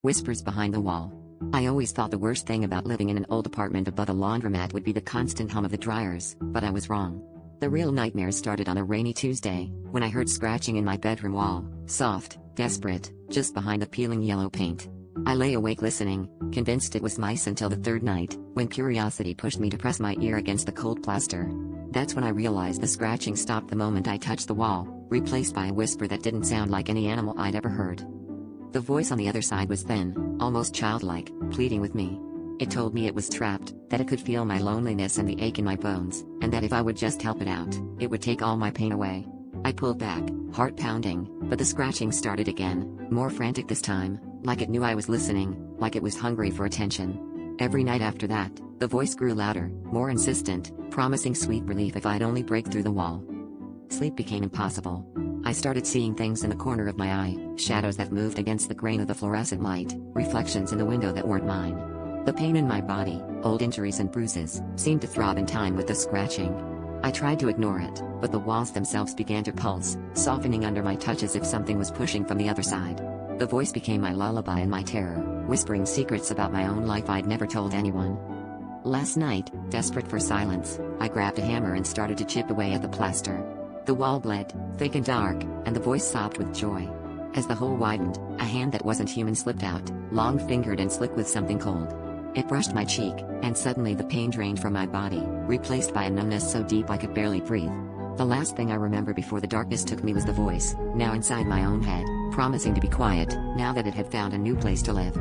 Whispers behind the wall. I always thought the worst thing about living in an old apartment above a laundromat would be the constant hum of the dryers, but I was wrong. The real nightmares started on a rainy Tuesday, when I heard scratching in my bedroom wall, soft, desperate, just behind the peeling yellow paint. I lay awake listening, convinced it was mice until the third night, when curiosity pushed me to press my ear against the cold plaster. That's when I realized the scratching stopped the moment I touched the wall, replaced by a whisper that didn't sound like any animal I'd ever heard. The voice on the other side was thin, almost childlike, pleading with me. It told me it was trapped, that it could feel my loneliness and the ache in my bones, and that if I would just help it out, it would take all my pain away. I pulled back, heart pounding, but the scratching started again, more frantic this time, like it knew I was listening, like it was hungry for attention. Every night after that, the voice grew louder, more insistent, promising sweet relief if I'd only break through the wall. Sleep became impossible. I started seeing things in the corner of my eye, shadows that moved against the grain of the fluorescent light, reflections in the window that weren't mine. The pain in my body, old injuries and bruises, seemed to throb in time with the scratching. I tried to ignore it, but the walls themselves began to pulse, softening under my touch as if something was pushing from the other side. The voice became my lullaby and my terror, whispering secrets about my own life I'd never told anyone. Last night, desperate for silence, I grabbed a hammer and started to chip away at the plaster. The wall bled, thick and dark, and the voice sobbed with joy. As the hole widened, a hand that wasn't human slipped out, long-fingered and slick with something cold. It brushed my cheek, and suddenly the pain drained from my body, replaced by a numbness so deep I could barely breathe. The last thing I remember before the darkness took me was the voice, now inside my own head, promising to be quiet, now that it had found a new place to live.